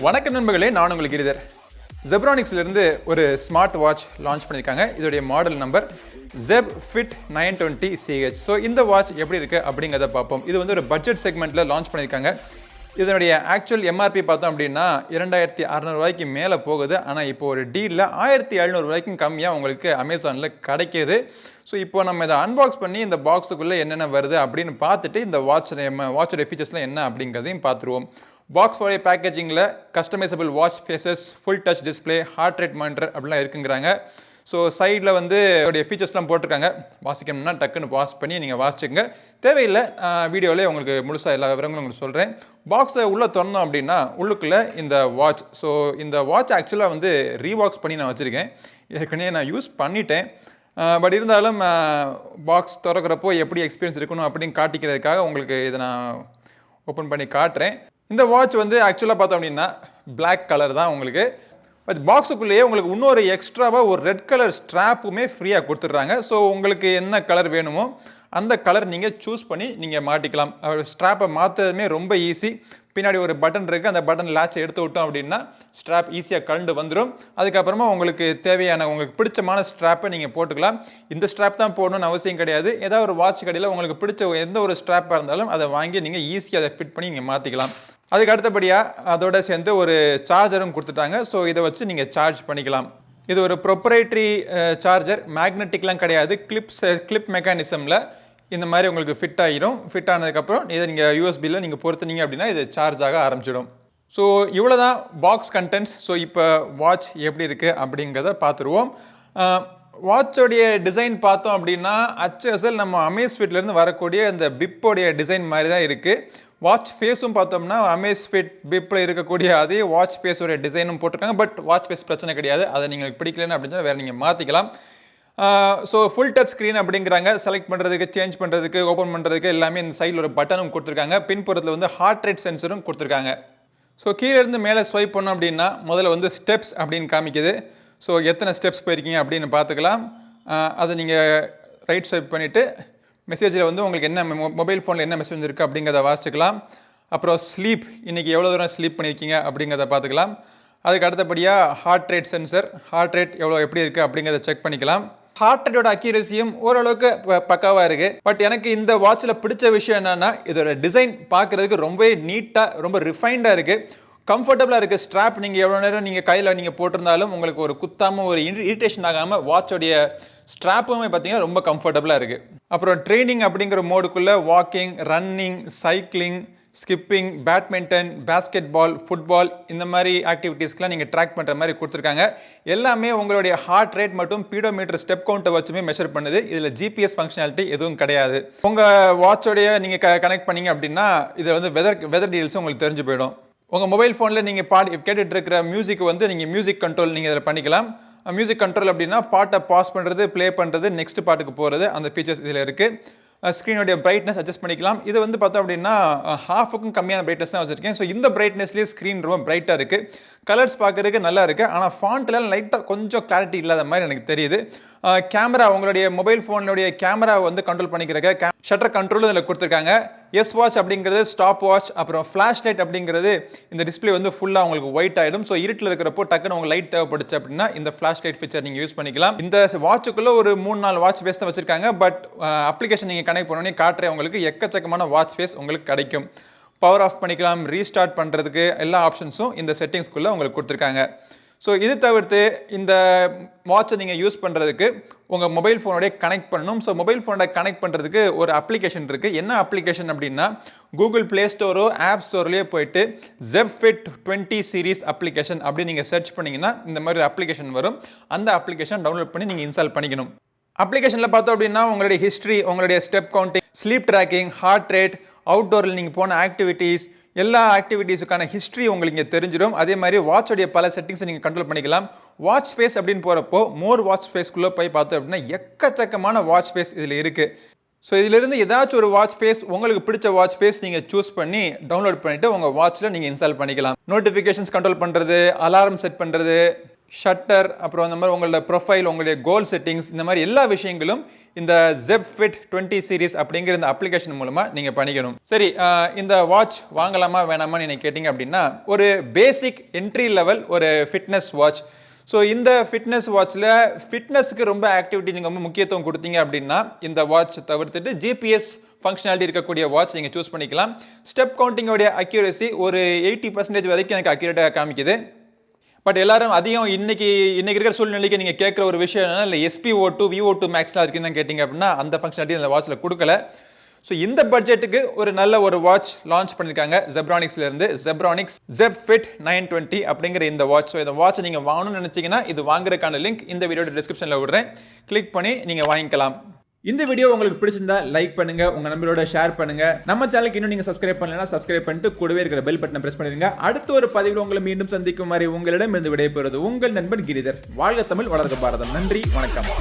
வணக்கம் நண்பர்களே, நான் உங்கள் கிரிதர். Zebronicsல ஒரு ஸ்மார்ட் வாட்ச் லான்ச் பண்ணியிருக்காங்க. இதோடைய model number Zeb Fit 920CH. So இந்த வாட்ச் எப்படி இருக்குது அப்படிங்கிறத பார்ப்போம். இது ஒரு பட்ஜெட் செக்மெண்ட்டில் லான்ச் பண்ணியிருக்காங்க. இதனுடைய ஆக்சுவல் எம்ஆர்பி பார்த்தோம் அப்படின்னா 2600 ரூபாய்க்கு மேலே போகுது. ஆனால் இப்போ ஒரு டீலில் 1700 ரூபாய்க்கும் கம்மியாக உங்களுக்கு அமேசானில் கிடைக்கிது. ஸோ இப்போ நம்ம இதை அன்பாக்ஸ் பண்ணி இந்த பாக்ஸுக்குள்ளே என்னென்ன வருது அப்படின்னு பார்த்துட்டு இந்த வாட்சோடைய ஃபீச்சர்ஸ்லாம் என்ன அப்படிங்கிறதையும் பார்த்துருவோம். பாக்ஸோடைய பேக்கேஜிங்கில் customisable watch faces, full touch display, heart rate monitor அப்படிலாம் இருக்குங்கிறாங்க. ஸோ சைடில் இதோடைய ஃபீச்சர்ஸ்லாம் போட்டிருக்காங்க. வாசிக்கணும்னா டக்குன்னு பாஸ் பண்ணி நீங்கள் வாசிச்சுங்க. தேவையில்லை, வீடியோவிலே உங்களுக்கு முழுசாக எல்லா விவரங்களும் உங்களுக்கு சொல்கிறேன். பாக்ஸை உள்ளே திறந்தோம் அப்படின்னா உள்ளுக்குள்ளே இந்த வாட்ச். ஸோ இந்த வாட்ச் ஆக்சுவலாக ரீபாக்ஸ் பண்ணி நான் வச்சுருக்கேன். ஏற்கனவே நான் யூஸ் பண்ணிட்டேன். பட் இருந்தாலும் பாக்ஸ் திறக்கிறப்போ எப்படி எக்ஸ்பீரியன்ஸ் இருக்கணும் அப்படின்னு காட்டிக்கிறதுக்காக உங்களுக்கு இதை நான் ஓப்பன் பண்ணி காட்டுறேன். இந்த வாட்ச் ஆக்சுவலாக பார்த்தோம் அப்படின்னா பிளாக் கலர் தான் உங்களுக்கு. பட் பாக்ஸுக்குள்ளேயே உங்களுக்கு இன்னொரு எக்ஸ்ட்ராவாக ஒரு ரெட் கலர் ஸ்ட்ராப்புமே ஃப்ரீயாக கொடுத்துட்றாங்க. ஸோ உங்களுக்கு என்ன கலர் வேணுமோ அந்த கலர் நீங்கள் சூஸ் பண்ணி நீங்கள் மாட்டிக்கலாம். ஸ்ட்ராப்பை மாற்றுறதுமே ரொம்ப ஈஸி. பின்னாடி ஒரு பட்டன் இருக்குது. அந்த பட்டன் லேட்சை எடுத்து விட்டோம் அப்படின்னா ஸ்ட்ராப் ஈஸியாக கழண்டு வந்துடும். அதுக்கப்புறமா உங்களுக்கு தேவையான உங்களுக்கு பிடிச்சமான ஸ்ட்ராப்பை நீங்கள் போட்டுக்கலாம். இந்த ஸ்ட்ராப் தான் போடணும்னு அவசியம் கிடையாது. ஏதாவது ஒரு வாட்ச் கடையில் உங்களுக்கு பிடிச்ச எந்த ஒரு ஸ்ட்ராப்பாக இருந்தாலும் அதை வாங்கி நீங்கள் ஈஸியாக அதை ஃபிட் பண்ணி நீங்கள் மாற்றிக்கலாம். அதுக்கு அடுத்தபடியாக அதோட சேர்ந்து ஒரு சார்ஜரும் கொடுத்துட்டாங்க. ஸோ இதை வச்சு நீங்கள் சார்ஜ் பண்ணிக்கலாம். இது ஒரு ப்ரொப்ரைட்ரி சார்ஜர், மேக்னெட்டிக்லாம் கிடையாது. கிளிப் மெக்கானிசமில் இந்த மாதிரி உங்களுக்கு ஃபிட் ஆகிடும். ஃபிட் ஆனதுக்கப்புறம் இதை நீங்கள் யூஎஸ்பியில் நீங்கள் பொறுத்துனீங்க அப்படின்னா இது சார்ஜ் ஆக ஆரம்பிச்சிடும். ஸோ இவ்வளோ தான் பாக்ஸ் கண்டென்ட்ஸ். ஸோ இப்போ வாட்ச் எப்படி இருக்குது அப்படிங்கிறத பார்த்துருவோம். வாட்சோடைய டிசைன் பார்த்தோம் அப்படின்னா அச்சல் நம்ம அமேஸ்ஃபிட்லேருந்து வரக்கூடிய இந்த பிப்போடைய டிசைன் மாதிரி தான் இருக்குது. வாட்ச் ஃபேஸும் பார்த்தோம்னா அமேஸ்ஃபிட் பிப்பில் இருக்கக்கூடிய அதே வாட்ச் ஃபேஸோடைய டிசைனும் போட்டிருக்காங்க. பட் வாட்ச் ஃபேஸ் பிரச்சனை கிடையாது. அதை நீங்கள் பிடிக்கலன்னு அப்படின்னு வேறு நீங்கள் மாற்றிக்கலாம். ஸோ ஃபுல் டச் ஸ்க்ரீன் அப்படிங்கிறாங்க. செலக்ட் பண்ணுறதுக்கு, சேஞ்ச் பண்ணுறதுக்கு, ஓப்பன் பண்ணுறதுக்கு எல்லாமே இந்த சைடில் ஒரு பட்டனும் கொடுத்துருக்காங்க. பின்புறத்தில் ஹார்ட் ரேட் சென்சரும் கொடுத்துருக்காங்க. ஸோ கீழேருந்து மேலே ஸ்வைப் பண்ணோம் அப்படின்னா முதல்ல ஸ்டெப்ஸ் அப்படின்னு காமிக்குது. ஸோ எத்தனை ஸ்டெப்ஸ் போயிருக்கீங்க அப்படின்னு பார்த்துக்கலாம். அதை நீங்கள் ரைட் ஸ்வைப் பண்ணிவிட்டு மெசேஜில் உங்களுக்கு என்ன மொபைல் ஃபோனில் என்ன மெசேஜ் இருக்குது அப்படிங்கிறத வாசிச்சுக்கலாம். அப்புறம் ஸ்லீப், இன்றைக்கி எவ்வளோ தூரம் ஸ்லீப் பண்ணியிருக்கீங்க அப்படிங்கிறத பார்த்துக்கலாம். அதுக்கு அடுத்தபடியாக heart rate sensor, heart rate எப்படி இருக்குது அப்படிங்கிறத செக் பண்ணிக்கலாம். ஹார்ட் ரேட்டோட அக்யூரசியும் ஓரளவுக்கு பக்காவாக இருக்குது. பட் எனக்கு இந்த வாட்சில் பிடிச்ச விஷயம் என்னென்னா இதோட டிசைன் பார்க்குறதுக்கு ரொம்பவே நீட்டாக, ரொம்ப ரிஃபைண்டாக இருக்குது. கம்ஃபர்டபுளாக இருக்குது. ஸ்ட்ராப் நீங்கள் எவ்வளோ நேரம் நீங்கள் கையில் நீங்கள் போட்டிருந்தாலும் உங்களுக்கு ஒரு குத்தாமல், ஒரு இரிட்டேஷன் ஆகாமல் வாட்சோடைய ஸ்ட்ராப்புமே பார்த்தீங்கன்னா ரொம்ப கம்ஃபர்டபுளாக இருக்குது. அப்புறம் ட்ரெயினிங் அப்படிங்கிற மோடுக்குள்ளே walking, running, cycling, skipping, badminton, basketball, football இந்த மாதிரி ஆக்டிவிட்டீஸ்க்கெலாம் நீங்கள் ட்ராக் பண்ணுற மாதிரி கொடுத்துருக்காங்க. எல்லாமே உங்களுடைய ஹார்ட் ரேட் மற்றும் பீடோமீட்டர் ஸ்டெப் கவுண்ட்டை வச்சுமே மெஷர் பண்ணுது. இதில் ஜிபிஎஸ் ஃபங்க்ஷனாலிட்டி எதுவும் கிடையாது. உங்கள் வாட்சோடைய நீங்கள் கனெக்ட் பண்ணிங்க அப்படின்னா இதில் வெதர் டீல்ஸும் உங்களுக்கு தெரிஞ்சு போயிடும். உங்கள் மொபைல் ஃபோனில் நீங்கள் கேட்டுட்டு இருக்கிற மியூசிக்கு நீங்கள் மியூசிக் கண்ட்ரோல் நீங்கள் இதில் பண்ணிக்கலாம். மியூசிக் கண்ட்ரோல் அப்படின்னா பாட்டை பாஸ் பண்ணுறது, ப்ளே பண்ணுறது, நெக்ஸ்ட் பாட்டுக்கு போகிறது, அந்த ஃபீச்சர்ஸ் இதில் இருக்குது. ஸ்க்ரீனுடைய பிரைட்னஸ் அட்ஜஸ்ட் பண்ணிக்கலாம். இது பார்த்தோம் அப்படின்னா ஹாஃபுக்கும் கம்மியான பிரைட்னஸ் தான் வச்சுருக்கேன். ஸோ இந்த பிரைட்னஸ்லேயே ஸ்க்ரீன் ரொம்ப பிரைட்டாக இருக்குது. கலர்ஸ் பார்க்குறதுக்கு நல்லா இருக்குது. ஆனால் ஃபாண்ட்லாம் லைட்டாக கொஞ்சம் கிளாரிட்டி இல்லாத மாதிரி எனக்கு தெரியுது. கேமரா, உங்களுடைய மொபைல் ஃபோனுடைய கேமரா கண்ட்ரோல் பண்ணிக்கிறக்க ஷட்டர் கண்ட்ரோல் இதில் கொடுத்துருக்காங்க. எஸ் வாட்ச் அப்படிங்கிறது ஸ்டாப் வாட்ச். அப்புறம் ஃப்ளாஷ் லைட் அப்படிங்கிறது இந்த டிஸ்பிளே ஃபுல்லாக உங்களுக்கு ஒயிட் ஆகிடும். ஸோ இருட்டில் இருக்கிறப்போ டக்குன்னு உங்களுக்கு லைட் தேவைப்படுச்சு அப்படின்னா இந்த ஃப்ளாஷ் லைட் ஃபீச்சர் நீங்கள் யூஸ் பண்ணிக்கலாம். இந்த வாட்சுக்குள்ளே ஒரு 3-4 வாட்ச் ஃபேஸ் தான் வச்சுருக்காங்க. பட் அப்ளிகேஷன் நீங்கள் கனெக்ட் பண்ணோன்னே காட்டுறேன் உங்களுக்கு எக்கச்சக்கமான வாட்ச் ஃபேஸ் உங்களுக்கு கிடைக்கும். பவர் ஆஃப் பண்ணிக்கலாம், ரீஸ்டார்ட் பண்ணுறதுக்கு எல்லா ஆப்ஷன்ஸும் இந்த செட்டிங்ஸ்குள்ளே உங்களுக்கு கொடுத்துருக்காங்க. ஸோ இது தவிர்த்து இந்த வாட்சை நீங்கள் யூஸ் பண்ணுறதுக்கு உங்கள் மொபைல் ஃபோனோடைய கனெக்ட் பண்ணணும். ஸோ மொபைல் ஃபோனோட கனெக்ட் பண்ணுறதுக்கு ஒரு அப்ளிகேஷன் இருக்குது. என்ன அப்ளிகேஷன் அப்படின்னா கூகுள் ப்ளே ஸ்டோரோ ஆப் ஸ்டோர்லேயே போயிட்டு Zeb Fit 20 சீரீஸ் அப்ளிகேஷன் அப்படி நீங்கள் சர்ச் பண்ணிங்கன்னா இந்த மாதிரி அப்ளிகேஷன் வரும். அந்த அப்ளிகேஷன் டவுன்லோட் பண்ணி நீங்கள் இன்ஸ்டால் பண்ணிக்கணும். அப்ளிகேஷனில் பார்த்தோம் அப்படின்னா உங்களுடைய ஹிஸ்ட்ரி, உங்களுடைய step counting, sleep tracking, heart rate, அவுட்டோரில் நீங்கள் போன ஆக்டிவிட்டீஸ், எல்லா ஆக்டிவிட்டீஸுக்கான ஹிஸ்ட்ரி உங்களுக்கு இங்கே தெரிஞ்சிடும். அதே மாதிரி வாட்சோடைய பல செட்டிங்ஸை நீங்கள் கண்ட்ரோல் பண்ணிக்கலாம். வாட்ச் ஃபேஸ் அப்படின்னு போகிறப்போ மோர் வாட்ச் ஃபேஸ்க்குள்ளே போய் பார்த்தோம் அப்படின்னா எக்கச்சக்கமான வாட்ச் ஃபேஸ் இதில் இருக்குது. ஸோ இதிலிருந்து ஏதாச்சும் ஒரு வாட்ச் ஃபேஸ், உங்களுக்கு பிடிச்ச வாட்ச் ஃபேஸ் நீங்கள் சூஸ் பண்ணி டவுன்லோட் பண்ணிவிட்டு உங்கள் வாட்சில் நீங்கள் இன்ஸ்டால் பண்ணிக்கலாம். நோட்டிஃபிகேஷன்ஸ் கண்ட்ரோல் பண்ணுறது, அலாரம் செட் பண்ணுறது, ஷட்டர், அப்புறம் அந்த மாதிரி உங்களோட ப்ரொஃபைல், உங்களுடைய கோல் செட்டிங்ஸ், இந்த மாதிரி எல்லா விஷயங்களும் இந்த ZebFit 20 சீரிஸ் அப்படிங்கிற இந்த அப்ளிகேஷன் மூலமாக நீங்கள் பண்ணிக்கணும். சரி, இந்த வாட்ச் வாங்கலாமா வேணாமான்னு நீங்கள் கேட்டிங்க அப்படின்னா, ஒரு பேசிக் என்ட்ரி லெவல் ஒரு ஃபிட்னஸ் வாட்ச். ஸோ இந்த ஃபிட்னஸ் வாட்சில் ஃபிட்னஸ்க்கு ரொம்ப ஆக்டிவிட்டி நீங்கள் ரொம்ப முக்கியத்துவம் கொடுத்தீங்க அப்படின்னா இந்த வாட்ச் தவிர்த்துட்டு ஜிபிஎஸ் ஃபங்க்ஷனாலிட்டி இருக்கக்கூடிய வாட்ச் நீங்கள் சூஸ் பண்ணிக்கலாம். ஸ்டெப் கவுண்டிங்கோடைய அக்யூரசி ஒரு 80% வரைக்கும் எனக்கு அக்யூரேட்டாக காமிக்குது. பட் எல்லாரும் அதிகம் இன்னைக்கு இருக்கிற சூழ்நிலைக்கு நீங்கள் கேட்குற ஒரு விஷயம் என்னன்னா, இல்லை SpO2 VO2 மேக்ஸ்லாம் இருக்குன்னு கேட்டிங்க அப்படின்னா அந்த ஃபங்க்ஷனாலிட்டி அந்த வாட்சில் கொடுக்கல. ஸோ இந்த பட்ஜெட்டுக்கு ஒரு நல்ல ஒரு வாட்ச் லான்ச் பண்ணியிருக்காங்க Zebronicsலேருந்து. Zebronics ZebFit 920 அப்படிங்கிற இந்த வாட்ச். ஸோ இந்த வாட்ச் நீங்கள் வாங்கணும்னு நினச்சிங்கன்னா இது வாங்குறதுக்கான லிங்க் இந்த வீடியோட டிஸ்கிரிப்ஷனில் விடுறேன். கிளிக் பண்ணி நீங்கள் வாங்கிக்கலாம். இந்த வீடியோ உங்களுக்கு பிடிச்சிருந்தா லைக் பண்ணுங்க, உங்க நண்பரோட ஷேர் பண்ணுங்க. நம்ம சேனலுக்கு இன்னும் நீங்க சப்ஸ்கிரைப் பண்ணலனா சப்ஸ்கிரைப் பண்ணிட்டு கூடவே இருக்கிற பெல் பட்டனை பிரஸ் பண்ணிடுங்க. அடுத்த ஒரு பதிவில் உங்களை மீண்டும் சந்திக்கும் வரை உங்களிடம் இருந்து விடைபெறுவது உங்கள் நண்பன் கிரிதர். வாழ்க தமிழ், வளர்க பாரதம். நன்றி, வணக்கம்.